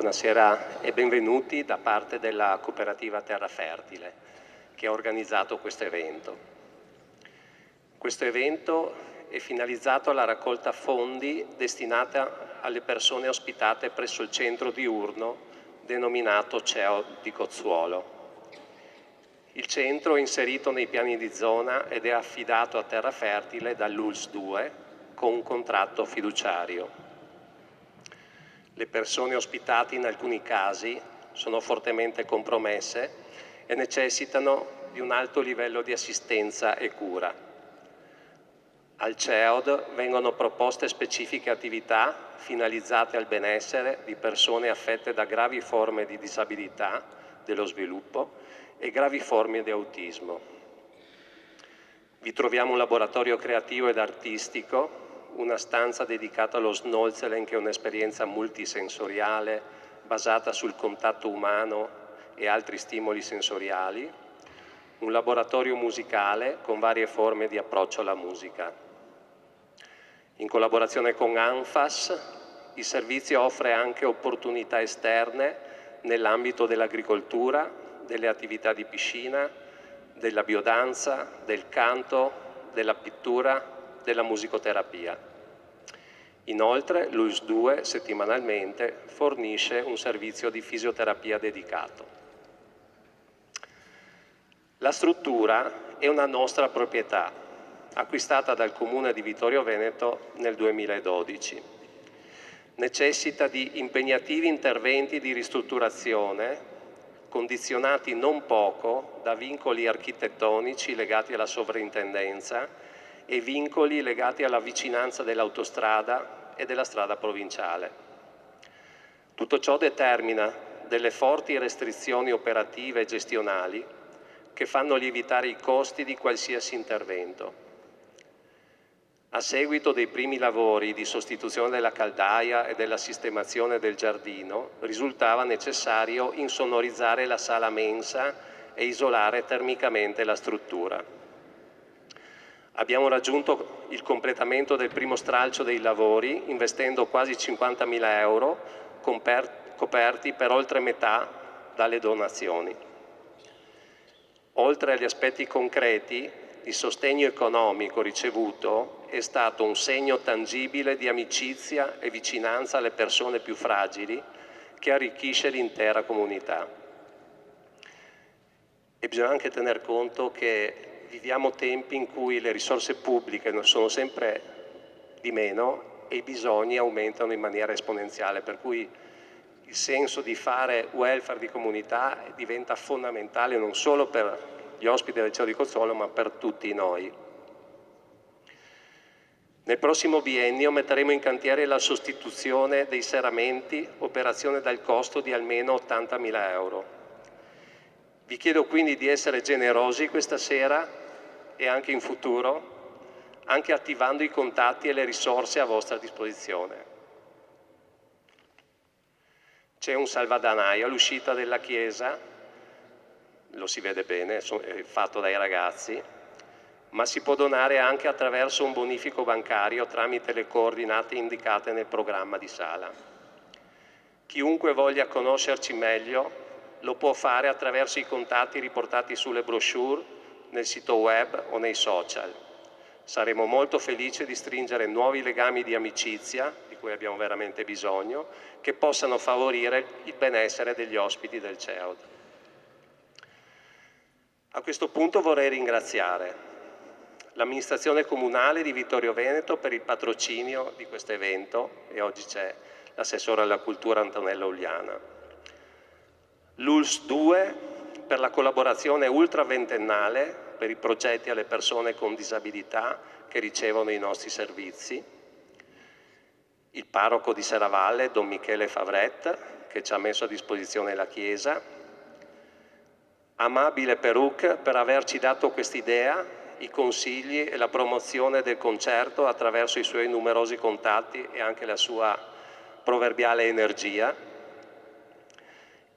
buonasera e benvenuti da parte della cooperativa Terra Fertile che ha organizzato questo evento. Questo evento è finalizzato alla raccolta fondi destinata alle persone ospitate presso il centro diurno denominato CEO di Cozzuolo. Il centro è inserito nei piani di zona ed è affidato a Terra Fertile dall'ULSS 2 con un contratto fiduciario. Le persone ospitate in alcuni casi sono fortemente compromesse e necessitano di un alto livello di assistenza e cura. Al CEOD vengono proposte specifiche attività finalizzate al benessere di persone affette da gravi forme di disabilità dello sviluppo e gravi forme di autismo. Vi troviamo un laboratorio creativo ed artistico, una stanza dedicata allo Snolzelen, che è un'esperienza multisensoriale basata sul contatto umano e altri stimoli sensoriali, un laboratorio musicale con varie forme di approccio alla musica. In collaborazione con ANFAS, il servizio offre anche opportunità esterne nell'ambito dell'agricoltura, delle attività di piscina, della biodanza, del canto, della pittura, della musicoterapia. Inoltre l'ULSS 2 settimanalmente fornisce un servizio di fisioterapia dedicato. La struttura è una nostra proprietà, acquistata dal Comune di Vittorio Veneto nel 2012. Necessita di impegnativi interventi di ristrutturazione condizionati non poco da vincoli architettonici legati alla sovrintendenza e vincoli legati alla vicinanza dell'autostrada e della strada provinciale. Tutto ciò determina delle forti restrizioni operative e gestionali che fanno lievitare i costi di qualsiasi intervento. A seguito dei primi lavori di sostituzione della caldaia e della sistemazione del giardino, risultava necessario insonorizzare la sala mensa e isolare termicamente la struttura. Abbiamo raggiunto il completamento del primo stralcio dei lavori investendo quasi 50.000 euro, coperti per oltre metà dalle donazioni. Oltre agli aspetti concreti, il sostegno economico ricevuto è stato un segno tangibile di amicizia e vicinanza alle persone più fragili che arricchisce l'intera comunità. E bisogna anche tener conto che viviamo tempi in cui le risorse pubbliche non sono sempre di meno e i bisogni aumentano in maniera esponenziale, per cui il senso di fare welfare di comunità diventa fondamentale non solo per gli ospiti del CEO di Cozzuolo, ma per tutti noi. Nel prossimo biennio metteremo in cantiere la sostituzione dei serramenti, operazione dal costo di almeno 80.000 euro. Vi chiedo quindi di essere generosi questa sera e anche in futuro, anche attivando i contatti e le risorse a vostra disposizione. C'è un salvadanaio all'uscita della chiesa, lo si vede bene, è fatto dai ragazzi, ma si può donare anche attraverso un bonifico bancario tramite le coordinate indicate nel programma di sala. Chiunque voglia conoscerci meglio lo può fare attraverso i contatti riportati sulle brochure, nel sito web o nei social. Saremo molto felici di stringere nuovi legami di amicizia, di cui abbiamo veramente bisogno, che possano favorire il benessere degli ospiti del CEOD. A questo punto vorrei ringraziare l'amministrazione comunale di Vittorio Veneto per il patrocinio di questo evento, e oggi c'è l'assessore alla cultura Antonella Uliana. L'ULSS 2 per la collaborazione ultraventennale per i progetti alle persone con disabilità che ricevono i nostri servizi, il parroco di Serravalle, Don Michele Favret, che ci ha messo a disposizione la chiesa, Amabile Peruc per averci dato quest'idea, i consigli e la promozione del concerto attraverso i suoi numerosi contatti e anche la sua proverbiale energia,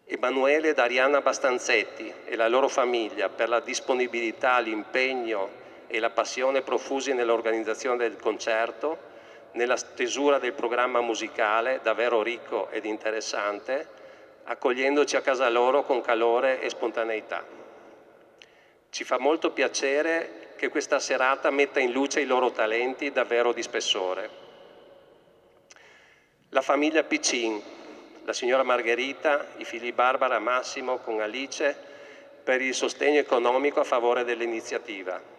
Emanuele ed Arianna Bastanzetti e la loro famiglia per la disponibilità, l'impegno e la passione profusi nell'organizzazione del concerto, nella stesura del programma musicale, davvero ricco ed interessante, accogliendoci a casa loro con calore e spontaneità. Ci fa molto piacere che questa serata metta in luce i loro talenti davvero di spessore. La famiglia Piccin, la signora Margherita, i figli Barbara, Massimo con Alice, per il sostegno economico a favore dell'iniziativa.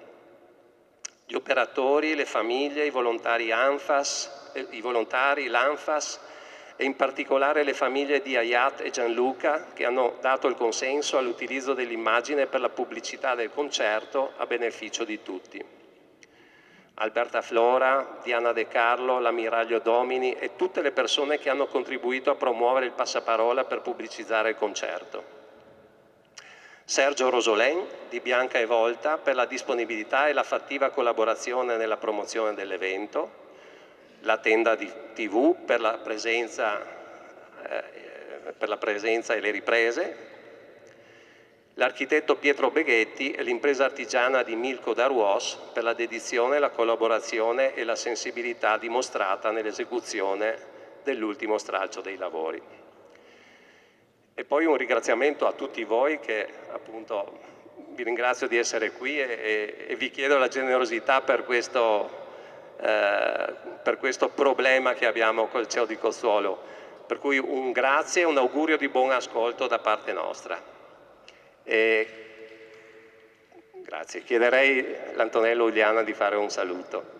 Gli operatori, le famiglie, i volontari l'ANFAS e in particolare le famiglie di Hayat e Gianluca che hanno dato il consenso all'utilizzo dell'immagine per la pubblicità del concerto a beneficio di tutti. Alberta Flora, Diana De Carlo, l'Ammiraglio Domini e tutte le persone che hanno contribuito a promuovere il passaparola per pubblicizzare il concerto. Sergio Rosolén di Bianca e Volta per la disponibilità e la fattiva collaborazione nella promozione dell'evento, la tenda di TV per la presenza e le riprese, l'architetto Pietro Beghetti e l'impresa artigiana di Milko Darwash per la dedizione, la collaborazione e la sensibilità dimostrata nell'esecuzione dell'ultimo stralcio dei lavori. E poi un ringraziamento a tutti voi che appunto vi ringrazio di essere qui e vi chiedo la generosità per questo problema che abbiamo col CEO di Cozzuolo. Per cui un grazie e un augurio di buon ascolto da parte nostra. Grazie. Chiederei all'Antonello Uliana di fare un saluto.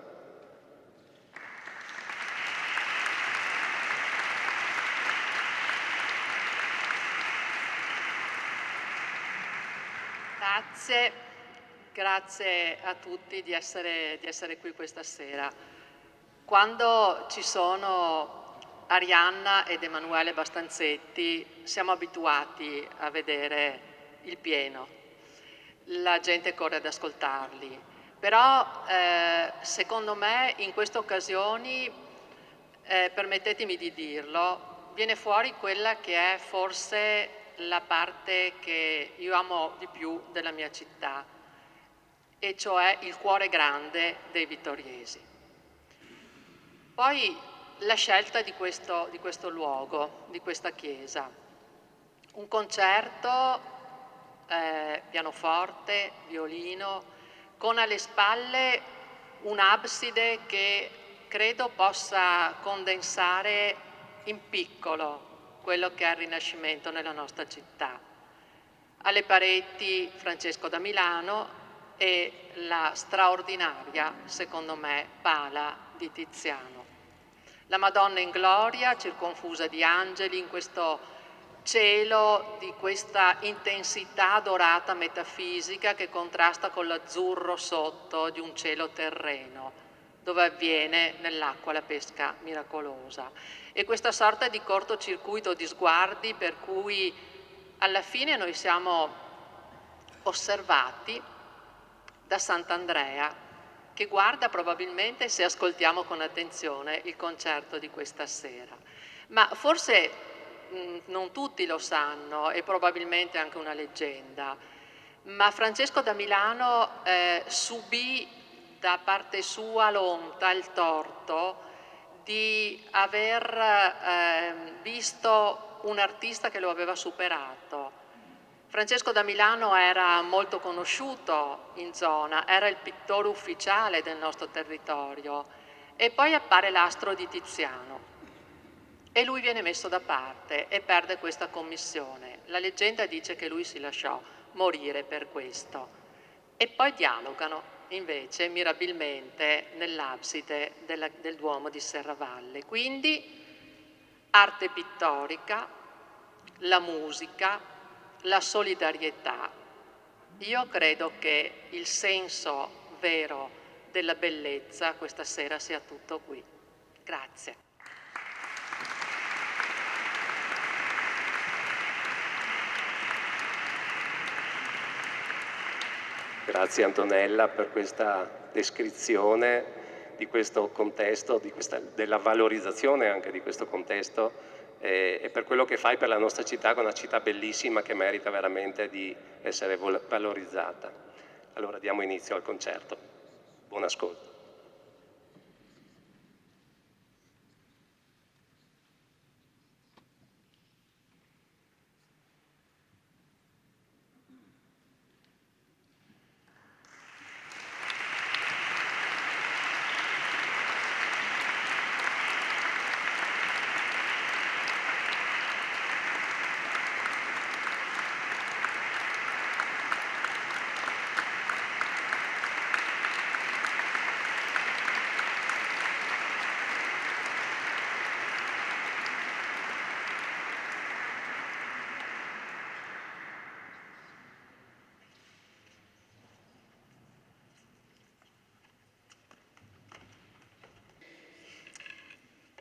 Grazie a tutti di essere qui questa sera. Quando ci sono Arianna ed Emanuele Bastanzetti siamo abituati a vedere il pieno, la gente corre ad ascoltarli, però secondo me in queste occasioni, permettetemi di dirlo, viene fuori quella che è forse la parte che io amo di più della mia città, e cioè il cuore grande dei vittoriesi. Poi la scelta di questo luogo, di questa chiesa. Un concerto, pianoforte, violino, con alle spalle un'abside che credo possa condensare in piccolo quello che è il Rinascimento nella nostra città. Alle pareti Francesco da Milano e la straordinaria, secondo me, Pala di Tiziano. La Madonna in gloria, circonfusa di angeli, in questo cielo di questa intensità dorata metafisica che contrasta con l'azzurro sotto di un cielo terreno, dove avviene nell'acqua la pesca miracolosa. E questa sorta di cortocircuito di sguardi per cui alla fine noi siamo osservati da Sant'Andrea, che guarda probabilmente, se ascoltiamo con attenzione, il concerto di questa sera. Ma forse non tutti lo sanno, e probabilmente anche una leggenda, ma Francesco da Milano subì da parte sua l'onta, il torto, di aver visto un artista che lo aveva superato. Francesco da Milano era molto conosciuto in zona, era il pittore ufficiale del nostro territorio, e poi appare l'astro di Tiziano e lui viene messo da parte e perde questa commissione. La leggenda dice che lui si lasciò morire per questo, e poi dialogano invece mirabilmente nell'abside del Duomo di Serravalle. Quindi arte pittorica, la musica, la solidarietà. Io credo che il senso vero della bellezza questa sera sia tutto qui. Grazie. Grazie Antonella per questa descrizione di questo contesto, della valorizzazione anche di questo contesto e per quello che fai per la nostra città, che è una città bellissima che merita veramente di essere valorizzata. Allora diamo inizio al concerto. Buon ascolto.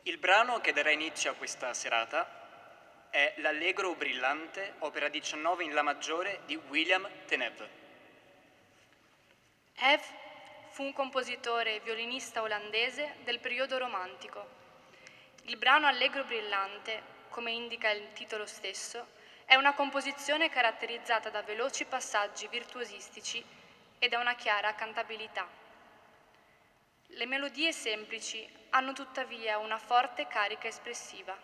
Il brano che darà inizio a questa serata è l'Allegro brillante, opera 19 in La maggiore di William Tenève. Eve fu un compositore e violinista olandese del periodo romantico. Il brano Allegro brillante, come indica il titolo stesso, è una composizione caratterizzata da veloci passaggi virtuosistici e da una chiara cantabilità. Le melodie semplici hanno tuttavia una forte carica espressiva,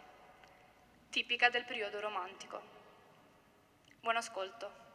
tipica del periodo romantico. Buon ascolto.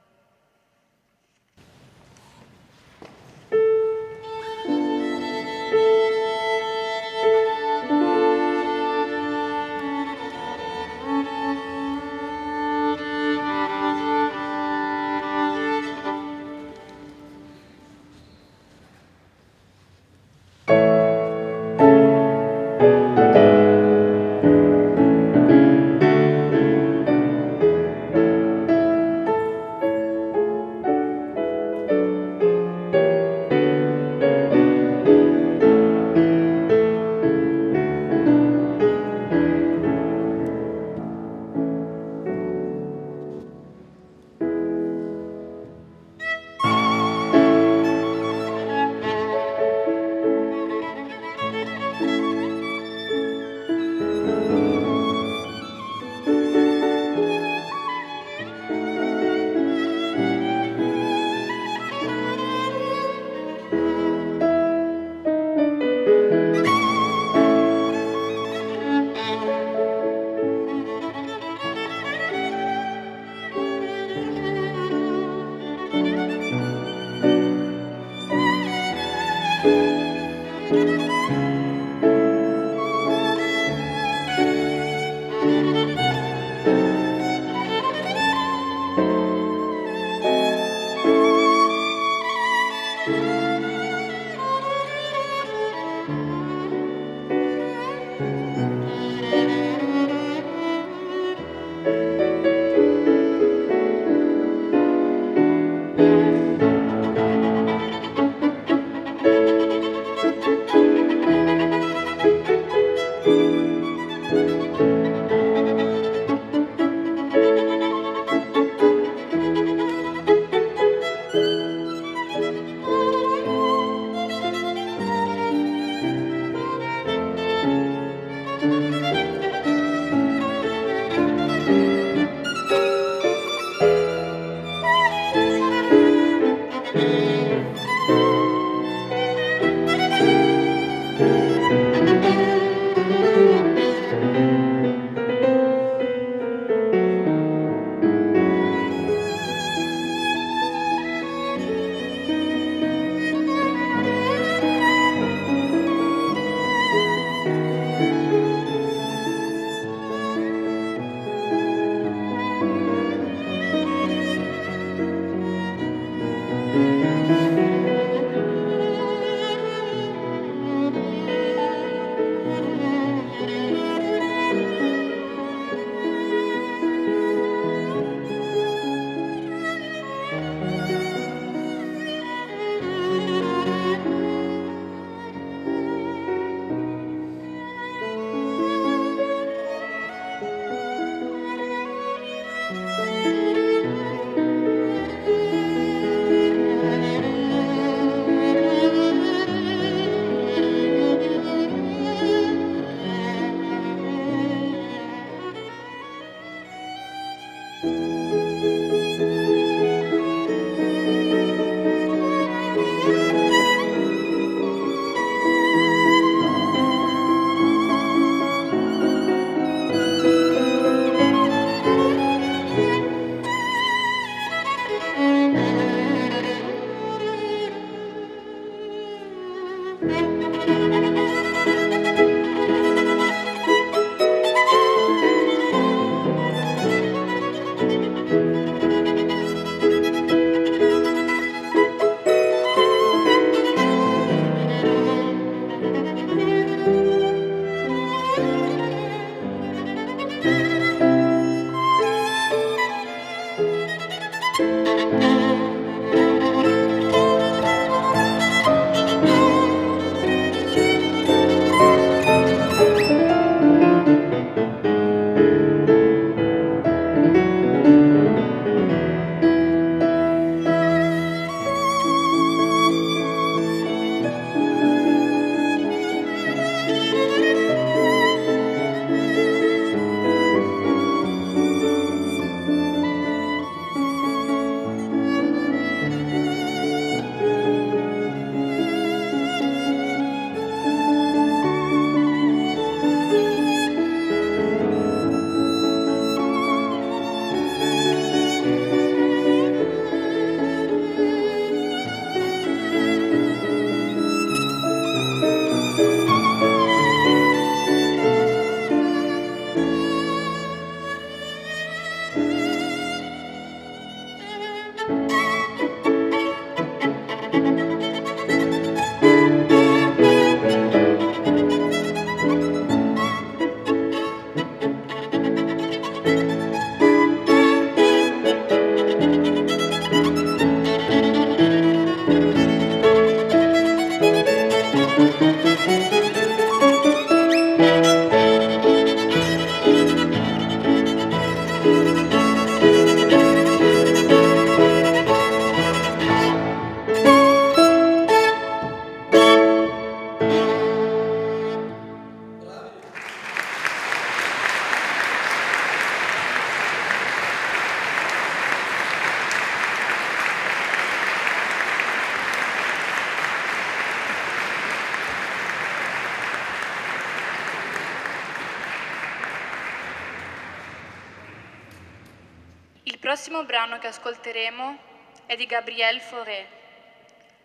Il prossimo brano che ascolteremo è di Gabriel Fauré,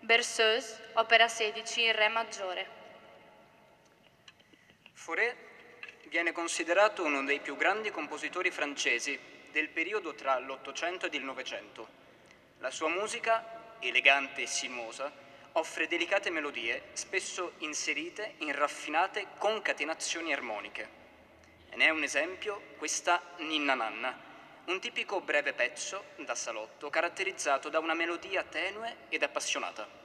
Berceuse, opera 16 in Re maggiore. Fauré viene considerato uno dei più grandi compositori francesi del periodo tra l'Ottocento ed il Novecento. La sua musica, elegante e sinuosa, offre delicate melodie, spesso inserite in raffinate concatenazioni armoniche. E ne è un esempio questa Ninna Nanna, un tipico breve pezzo da salotto caratterizzato da una melodia tenue ed appassionata.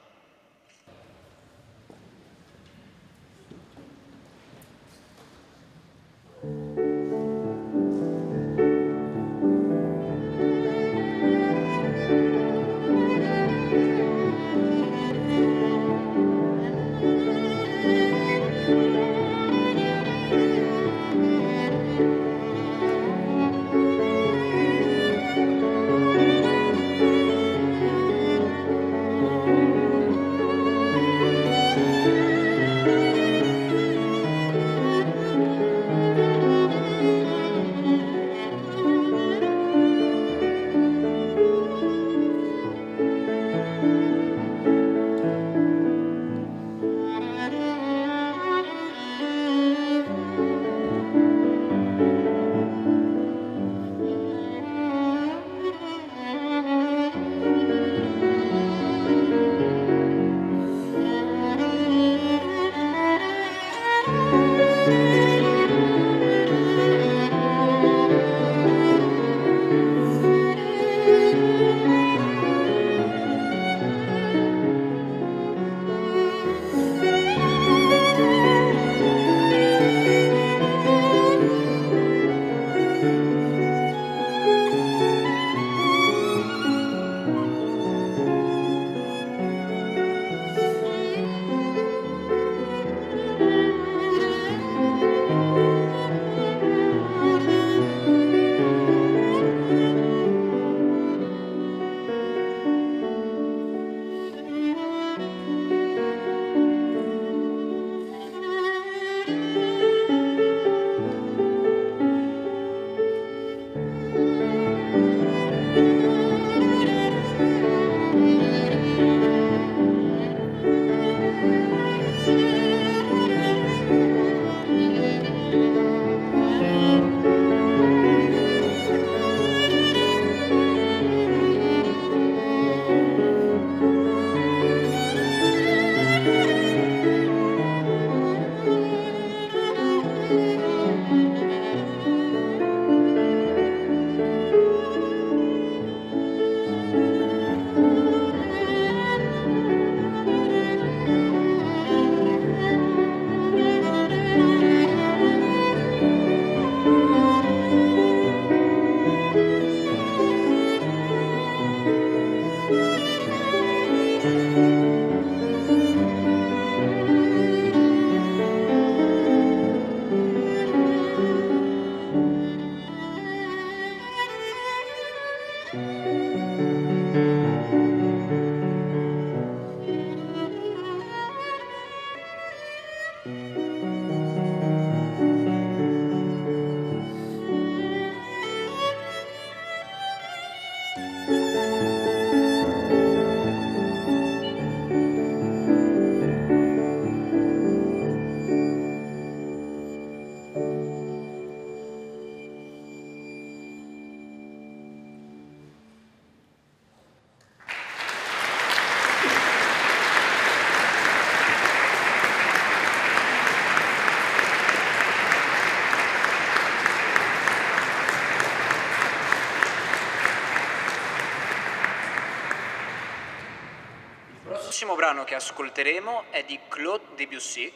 Il prossimo brano che ascolteremo è di Claude Debussy,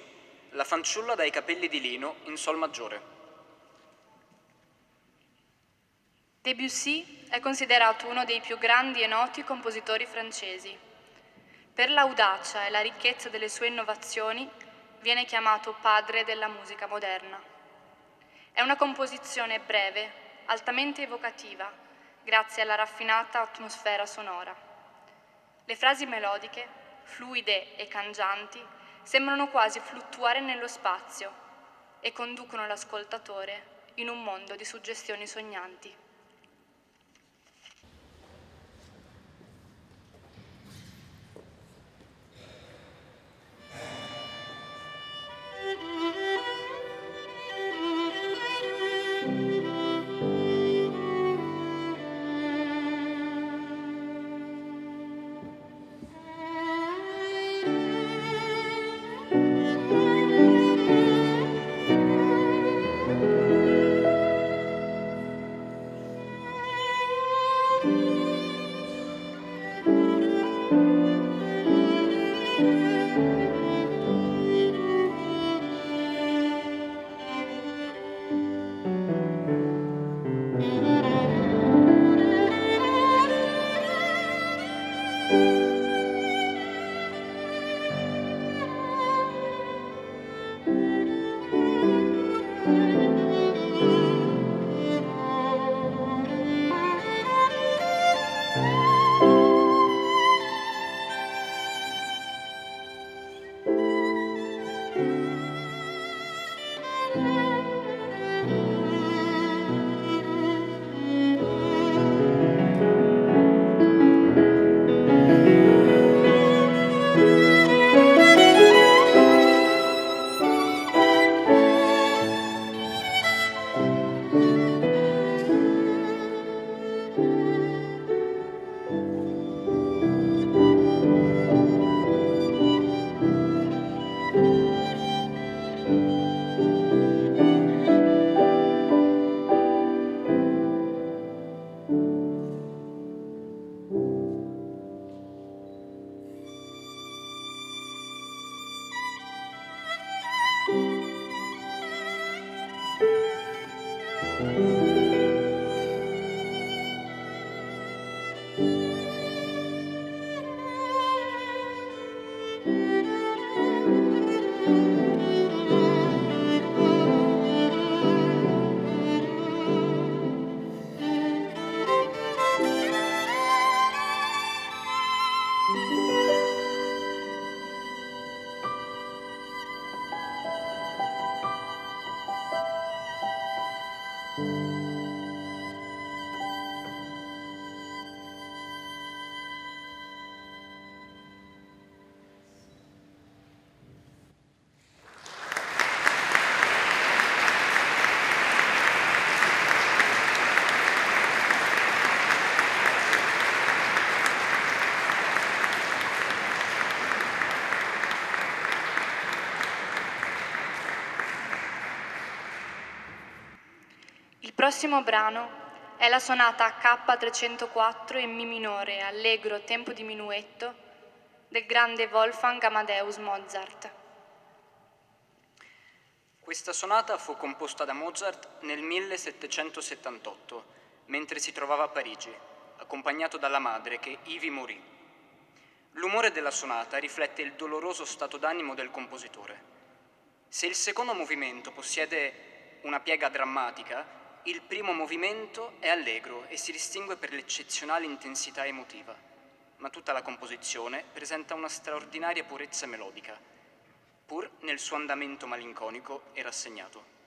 La fanciulla dai capelli di lino in sol maggiore. Debussy è considerato uno dei più grandi e noti compositori francesi. Per l'audacia e la ricchezza delle sue innovazioni viene chiamato padre della musica moderna. È una composizione breve, altamente evocativa, grazie alla raffinata atmosfera sonora. Le frasi melodiche, fluide e cangianti, sembrano quasi fluttuare nello spazio e conducono l'ascoltatore in un mondo di suggestioni sognanti. Il prossimo brano è la sonata K304 in Mi minore, allegro, tempo diminuetto del grande Wolfgang Amadeus Mozart. Questa sonata fu composta da Mozart nel 1778, mentre si trovava a Parigi, accompagnato dalla madre che ivi morì. L'umore della sonata riflette il doloroso stato d'animo del compositore. Se il secondo movimento possiede una piega drammatica, il primo movimento è allegro e si distingue per l'eccezionale intensità emotiva, ma tutta la composizione presenta una straordinaria purezza melodica, pur nel suo andamento malinconico e rassegnato.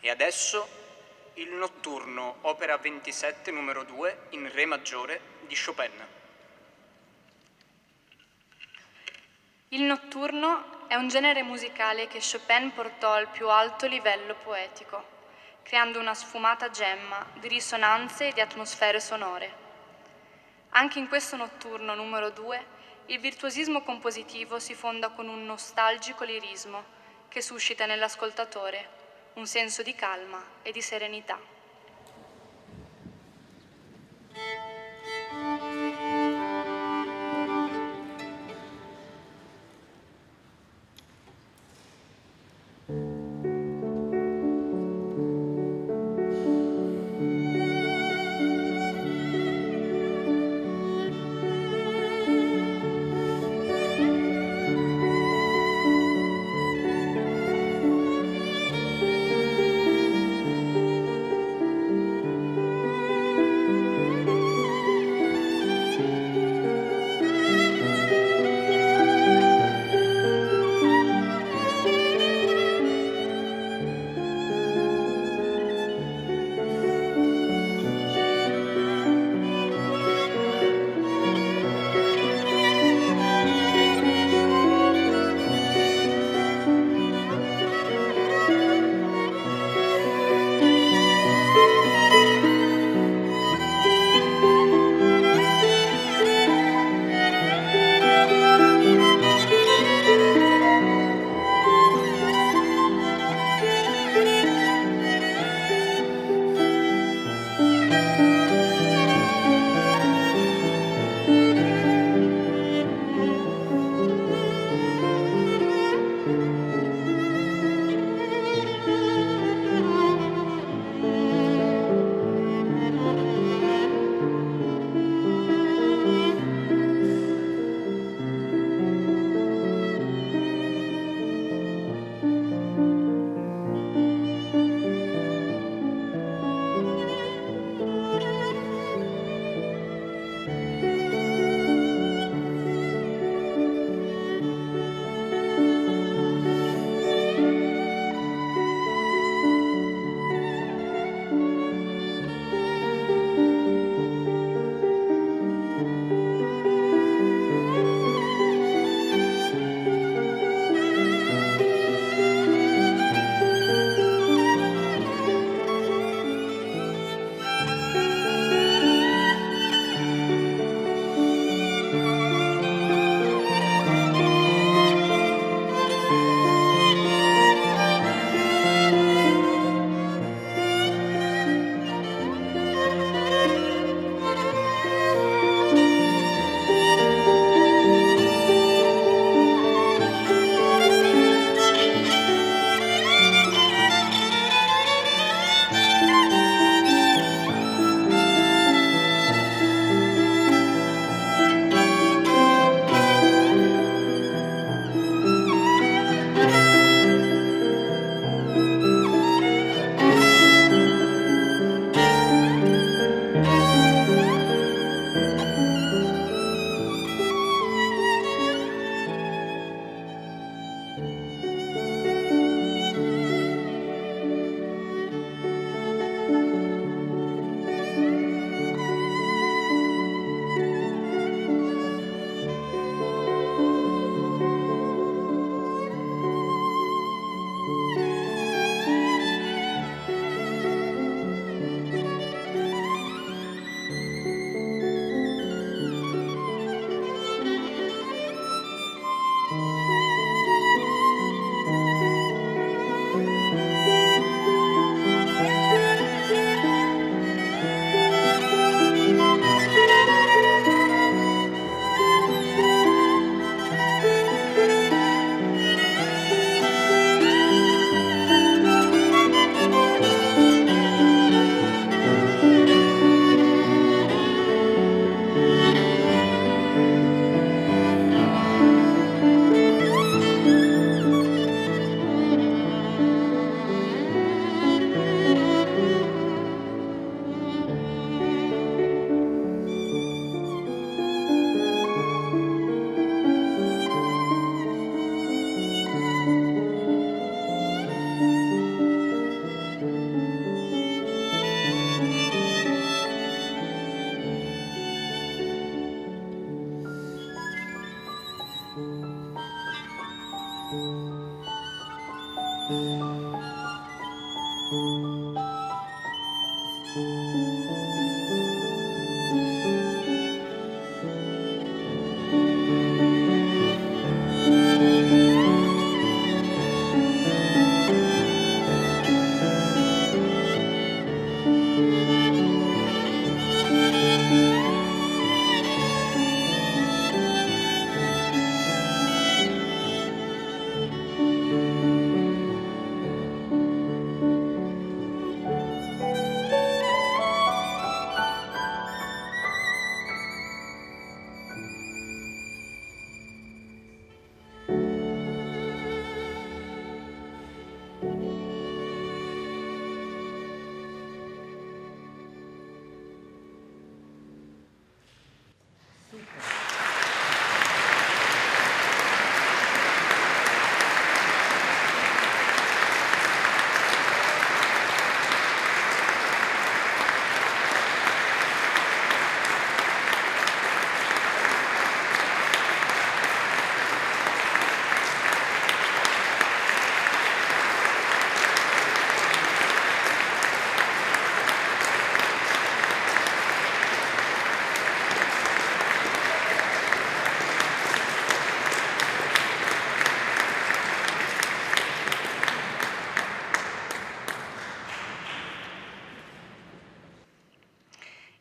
E adesso il notturno, opera 27, numero 2, in Re maggiore, di Chopin. Il notturno è un genere musicale che Chopin portò al più alto livello poetico, creando una sfumata gemma di risonanze e di atmosfere sonore. Anche in questo notturno numero 2, il virtuosismo compositivo si fonda con un nostalgico lirismo che suscita nell'ascoltatore un senso di calma e di serenità.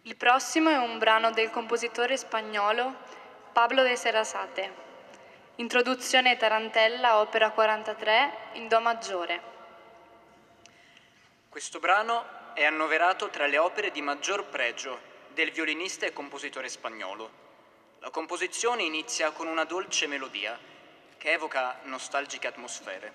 Il prossimo è un brano del compositore spagnolo Pablo de Sarasate. Introduzione Tarantella, opera 43, in Do maggiore. Questo brano è annoverato tra le opere di maggior pregio del violinista e compositore spagnolo. La composizione inizia con una dolce melodia che evoca nostalgiche atmosfere.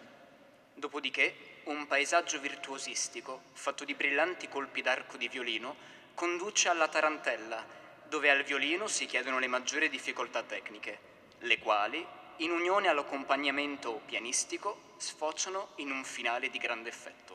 Dopodiché, un paesaggio virtuosistico, fatto di brillanti colpi d'arco di violino, conduce alla tarantella, dove al violino si chiedono le maggiori difficoltà tecniche, le quali, in unione all'accompagnamento pianistico, sfociano in un finale di grande effetto.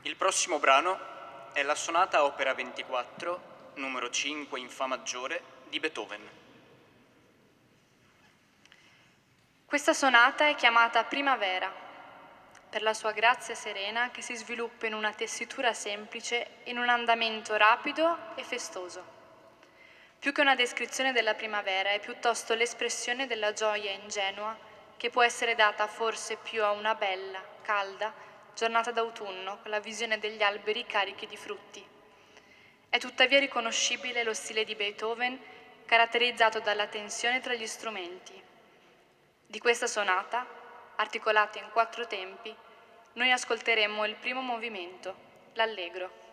Il prossimo brano è la sonata opera 24, numero 5 in fa maggiore di Beethoven. Questa sonata è chiamata Primavera per la sua grazia serena che si sviluppa in una tessitura semplice, in un andamento rapido e festoso. Più che una descrizione della primavera è piuttosto l'espressione della gioia ingenua che può essere data forse più a una bella, calda, giornata d'autunno con la visione degli alberi carichi di frutti. È tuttavia riconoscibile lo stile di Beethoven caratterizzato dalla tensione tra gli strumenti. Di questa sonata, articolata in 4 tempi, noi ascolteremo il primo movimento, l'allegro.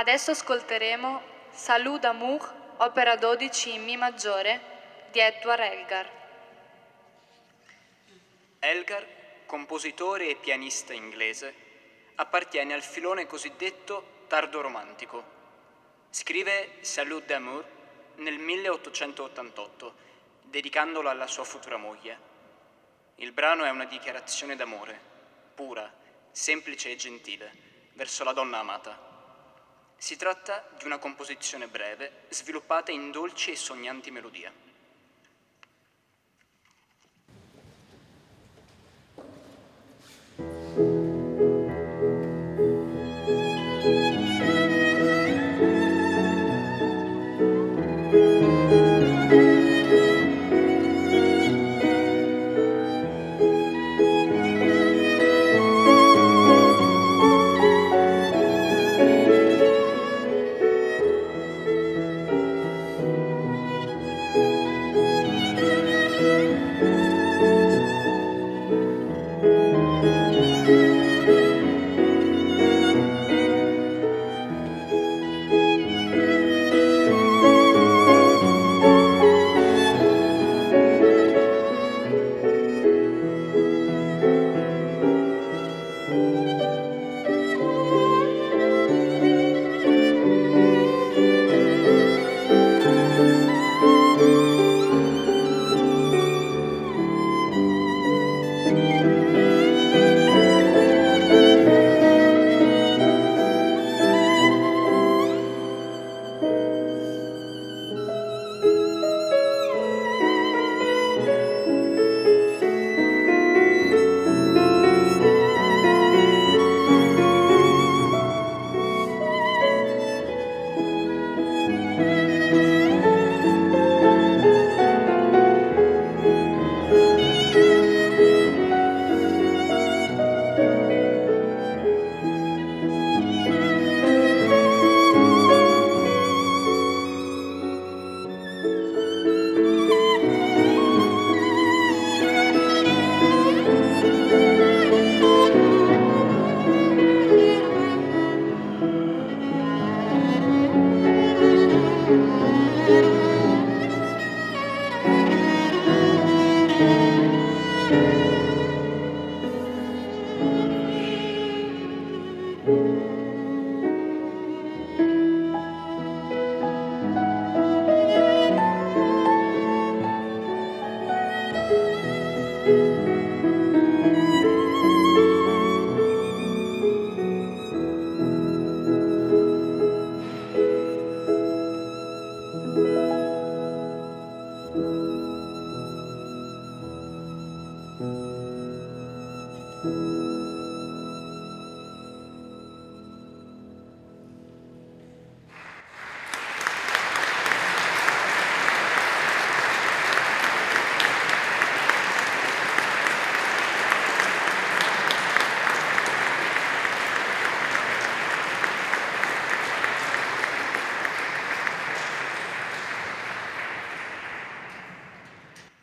Adesso ascolteremo Salut d'amour, opera 12 in Mi maggiore di Edward Elgar. Elgar, compositore e pianista inglese, appartiene al filone cosiddetto tardo-romantico. Scrive Salut d'amour nel 1888, dedicandolo alla sua futura moglie. Il brano è una dichiarazione d'amore, pura, semplice e gentile, verso la donna amata. Si tratta di una composizione breve, sviluppata in dolci e sognanti melodie.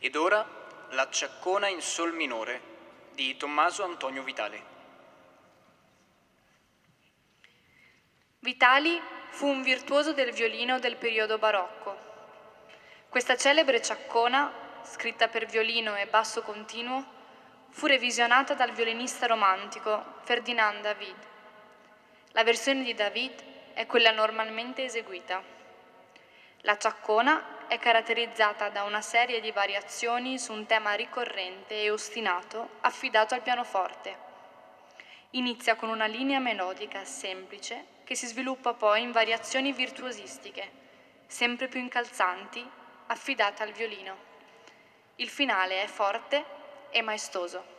Ed ora la Ciaccona in sol minore di Tommaso Antonio Vitali. Vitali fu un virtuoso del violino del periodo barocco. Questa celebre ciaccona, scritta per violino e basso continuo, fu revisionata dal violinista romantico Ferdinand David. La versione di David è quella normalmente eseguita. La ciaccona è caratterizzata da una serie di variazioni su un tema ricorrente e ostinato affidato al pianoforte. Inizia con una linea melodica semplice che si sviluppa poi in variazioni virtuosistiche, sempre più incalzanti, affidate al violino. Il finale è forte e maestoso.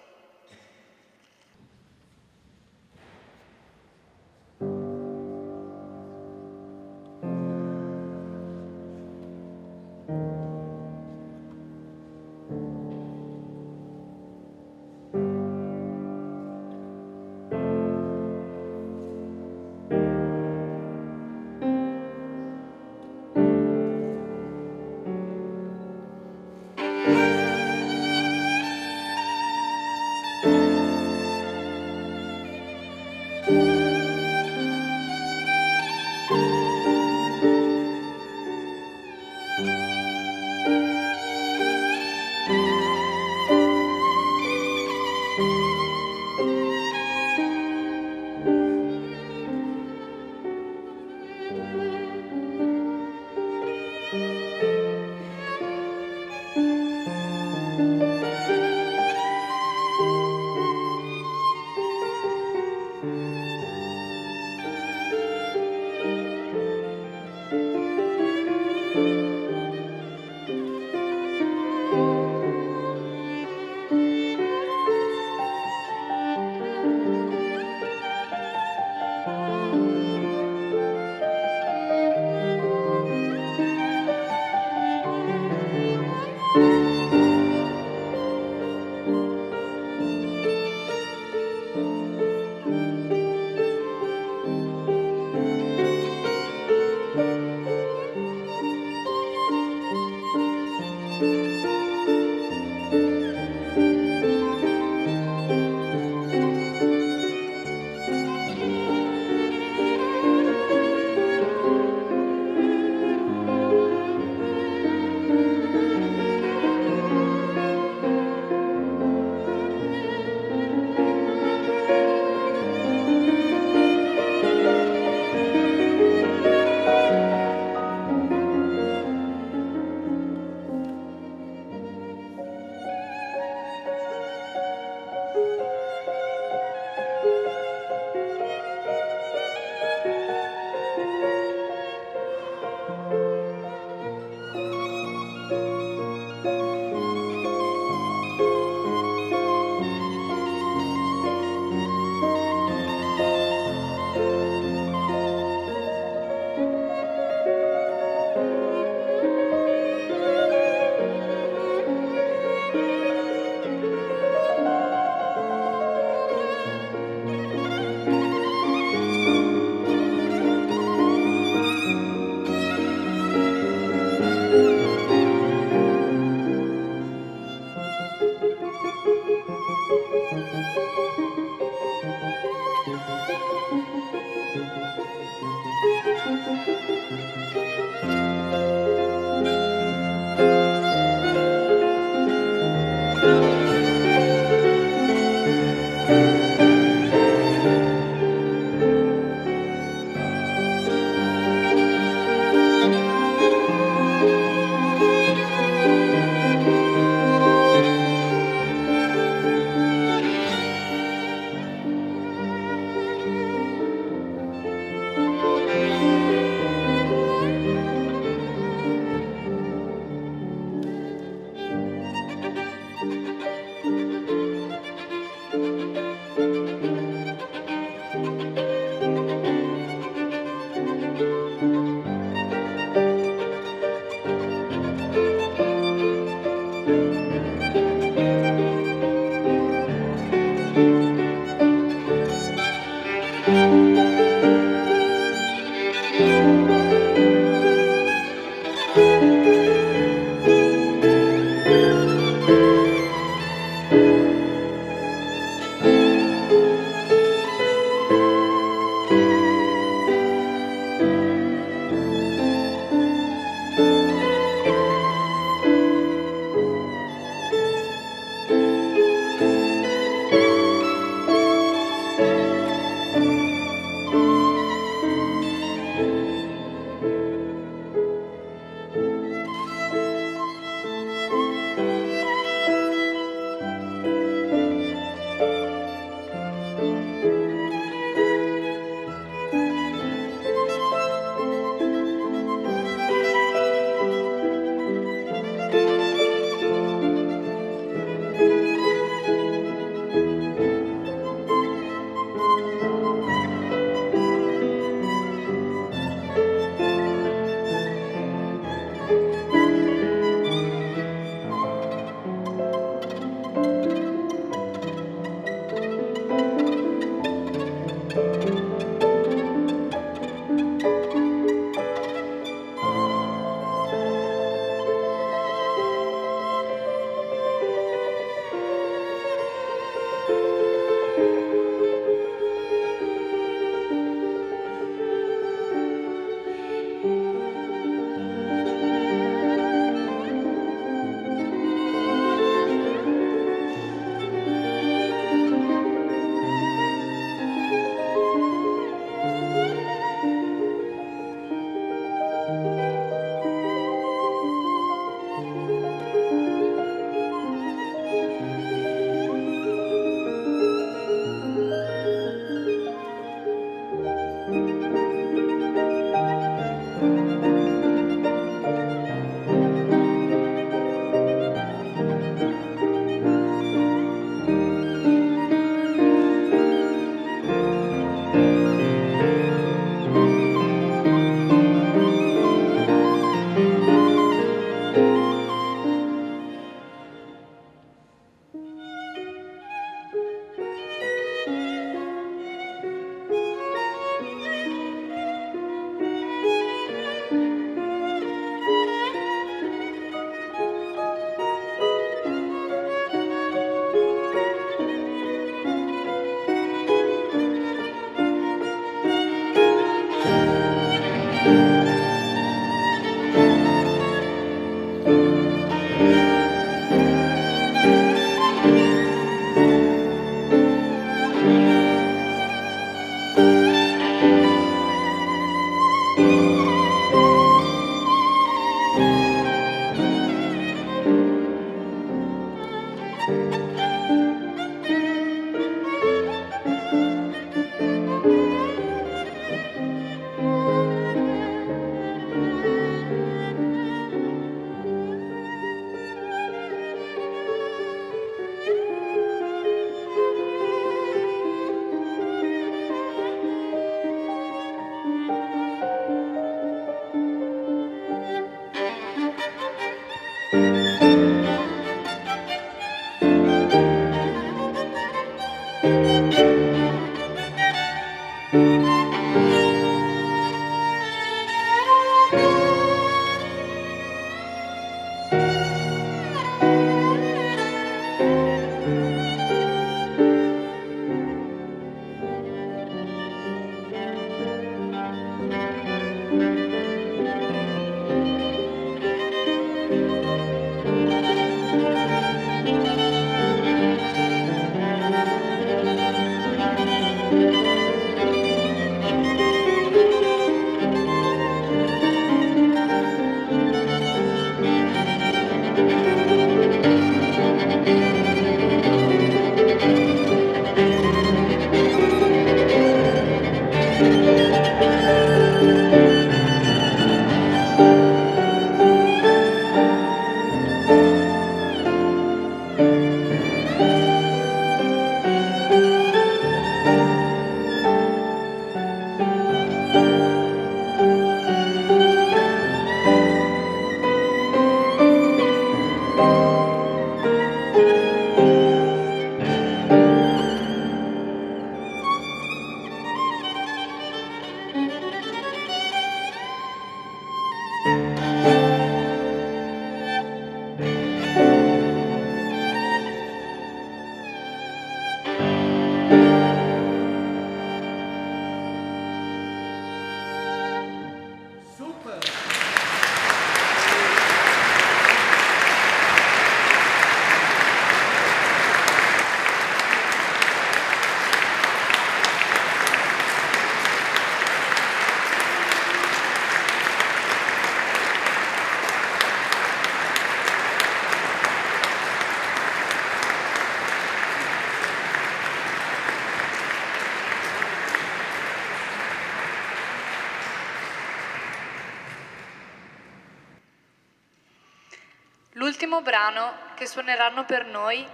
L'ultimo brano che suoneranno per noi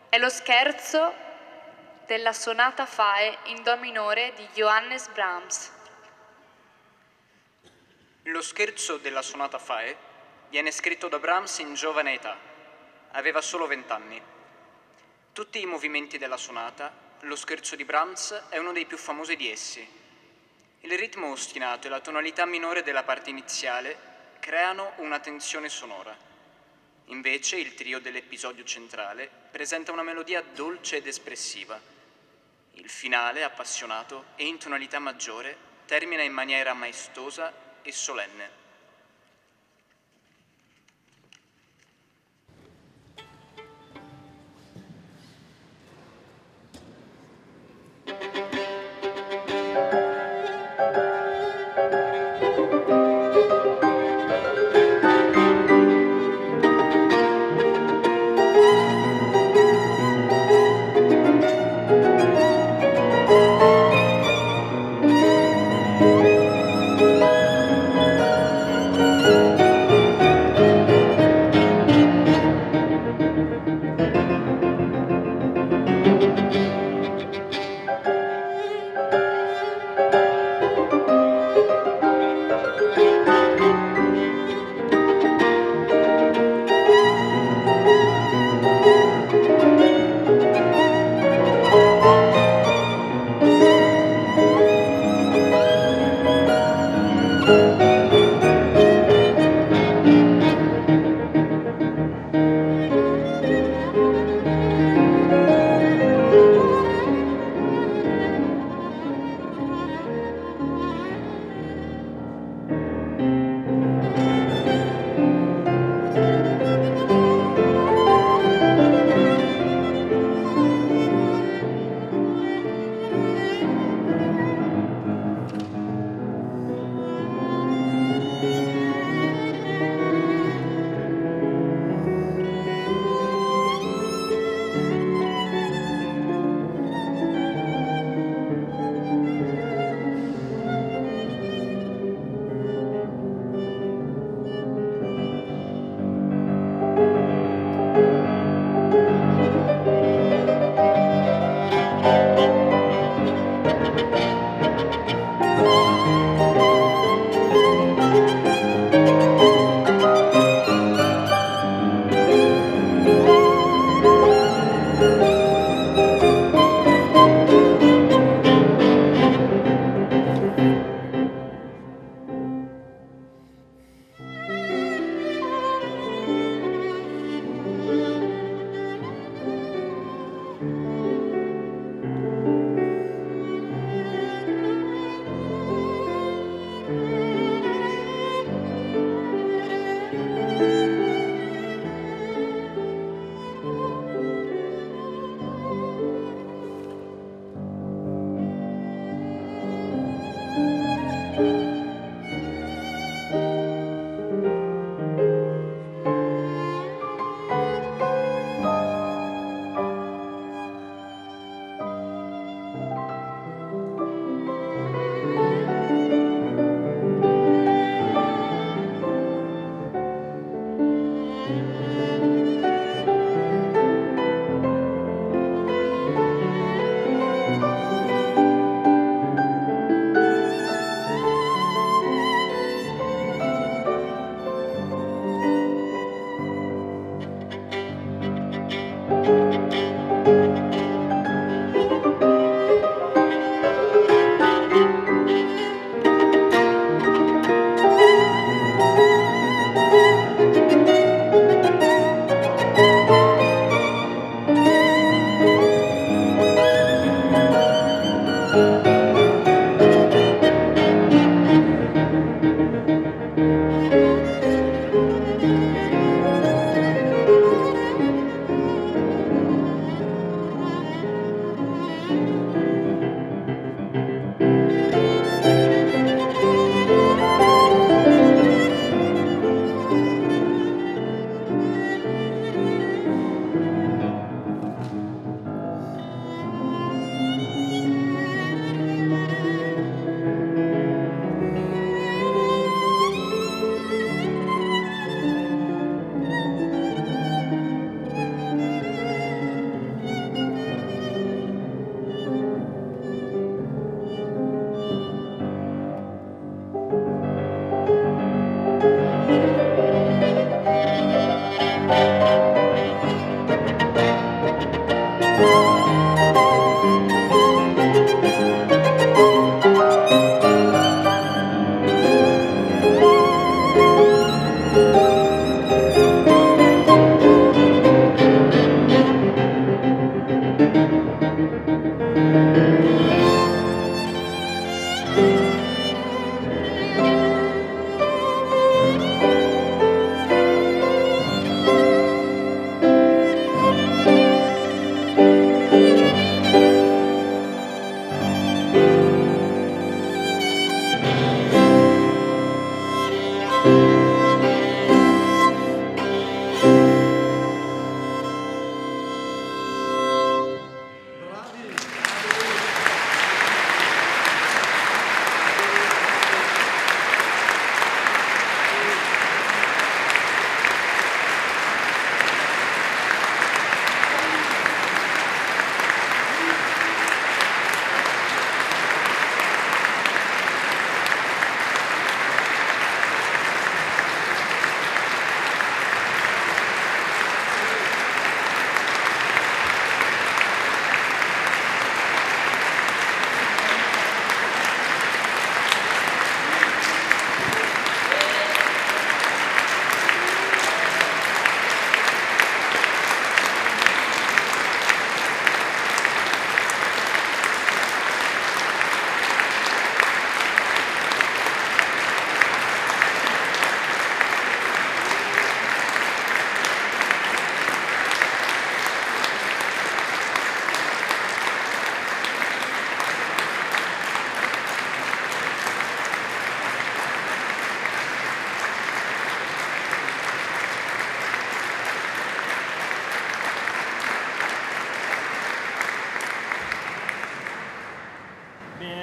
è lo scherzo della sonata Fae in Do minore di Johannes Brahms. Lo scherzo della sonata Fae viene scritto da Brahms in giovane età, aveva solo 20 anni. Tutti i movimenti della sonata, lo scherzo di Brahms è uno dei più famosi di essi. Il ritmo ostinato e la tonalità minore della parte iniziale creano una tensione sonora. Invece il trio dell'episodio centrale presenta una melodia dolce ed espressiva. Il finale, appassionato e in tonalità maggiore, termina in maniera maestosa e solenne.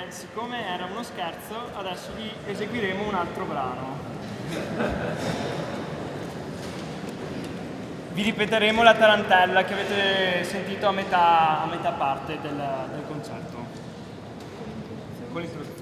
Siccome era uno scherzo, adesso vi eseguiremo un altro brano. Vi ripeteremo la tarantella che avete sentito a metà parte del concerto. Con l'introduzione.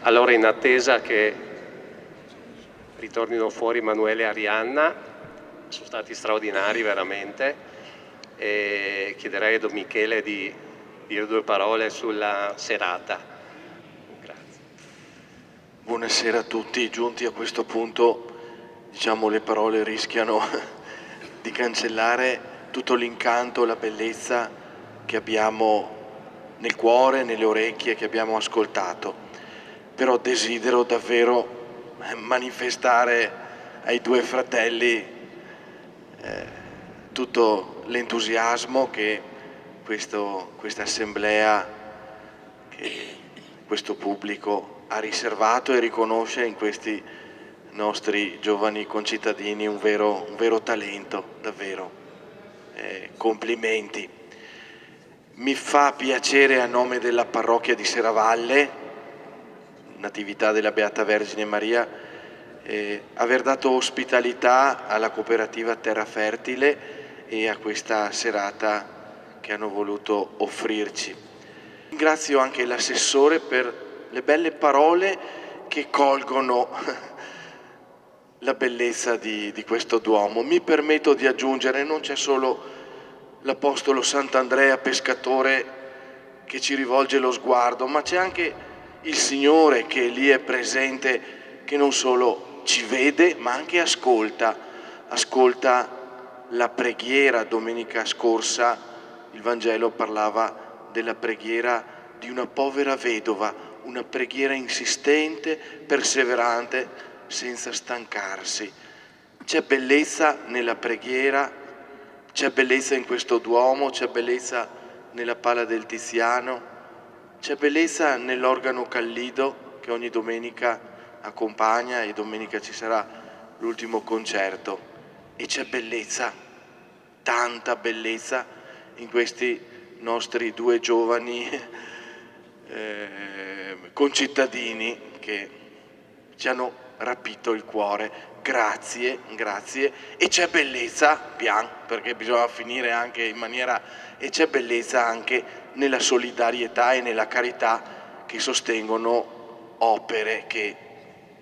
Allora, in attesa che ritornino fuori Emanuele e Arianna, sono stati straordinari veramente, e chiederei a Don Michele di dire due parole sulla serata. Grazie. Buonasera a tutti. Giunti a questo punto, diciamo, le parole rischiano di cancellare tutto l'incanto, la bellezza che abbiamo nel cuore, nelle orecchie, che abbiamo ascoltato. Però desidero davvero manifestare ai due fratelli tutto l'entusiasmo che questa assemblea, che questo pubblico ha riservato e riconosce in questi nostri giovani concittadini un vero talento, davvero. Complimenti. Mi fa piacere, a nome della parrocchia di Serravalle, Natività della Beata Vergine Maria, aver dato ospitalità alla cooperativa Terra Fertile e a questa serata che hanno voluto offrirci. Ringrazio anche l'assessore per le belle parole che colgono la bellezza di questo Duomo. Mi permetto di aggiungere, non c'è solo l'Apostolo Sant'Andrea pescatore che ci rivolge lo sguardo, ma c'è anche il Signore che lì è presente, che non solo ci vede ma anche ascolta la preghiera. Domenica scorsa il Vangelo parlava della preghiera di una povera vedova, una preghiera insistente, perseverante, senza stancarsi. C'è bellezza nella preghiera, c'è bellezza in questo Duomo, c'è bellezza nella Pala del Tiziano, c'è bellezza nell'organo Callido che ogni domenica accompagna, e domenica ci sarà l'ultimo concerto, e c'è bellezza, tanta bellezza in questi nostri due giovani concittadini che ci hanno rapito il cuore. Grazie, grazie. E c'è bellezza, pian, perché bisogna finire anche in maniera, e c'è bellezza anche nella solidarietà e nella carità che sostengono opere che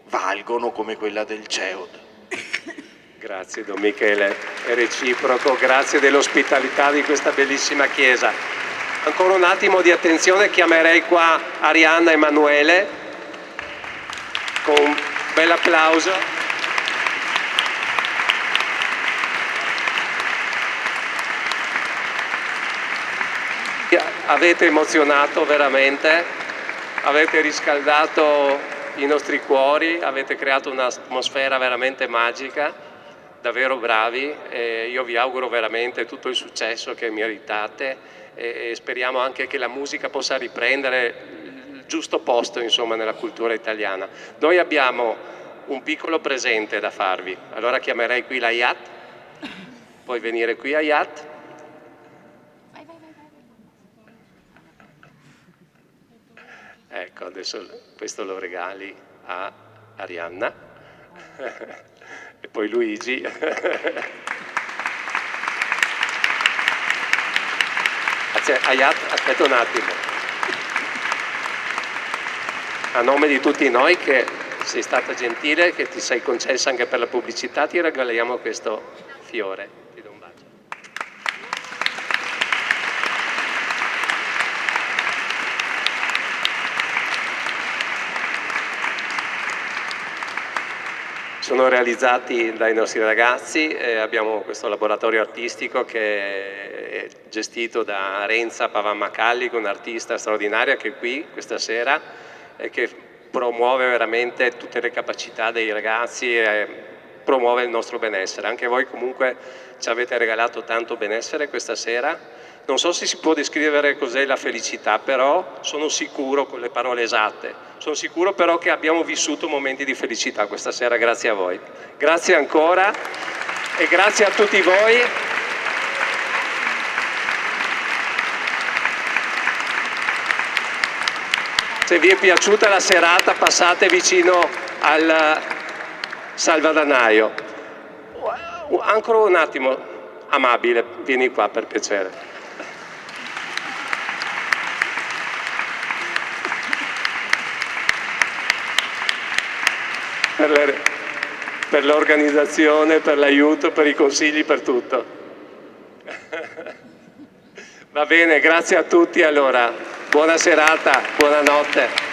valgono come quella del CEOD. Grazie Don Michele, è reciproco, grazie dell'ospitalità di questa bellissima chiesa. Ancora un attimo di attenzione, chiamerei qua Arianna e Emanuele con un bel applauso. Avete emozionato veramente, avete riscaldato i nostri cuori, avete creato un'atmosfera veramente magica, davvero bravi, e io vi auguro veramente tutto il successo che meritate e speriamo anche che la musica possa riprendere il giusto posto, insomma, nella cultura italiana. Noi abbiamo un piccolo presente da farvi, allora chiamerei qui la IAT, puoi venire qui a IAT. Ecco, adesso questo lo regali a Arianna e poi Luigi. Ayat, aspetta un attimo. A nome di tutti noi, che sei stata gentile, che ti sei concessa anche per la pubblicità, ti regaliamo questo fiore. Ti do un bacio. Sono realizzati dai nostri ragazzi, abbiamo questo laboratorio artistico che è gestito da Renza Pavammacalli, un artista straordinaria che è qui questa sera e che promuove veramente tutte le capacità dei ragazzi e promuove il nostro benessere. Anche voi comunque ci avete regalato tanto benessere questa sera. Non so se si può descrivere cos'è la felicità, però sono sicuro, con le parole esatte, sono sicuro però che abbiamo vissuto momenti di felicità questa sera grazie a voi. Grazie ancora e grazie a tutti voi. Se vi è piaciuta la serata, passate vicino al salvadanaio. Ancora un attimo, amabile, vieni qua per piacere. Per l'organizzazione, per l'aiuto, per i consigli, per tutto. Va bene, grazie a tutti allora. Buona serata, buonanotte.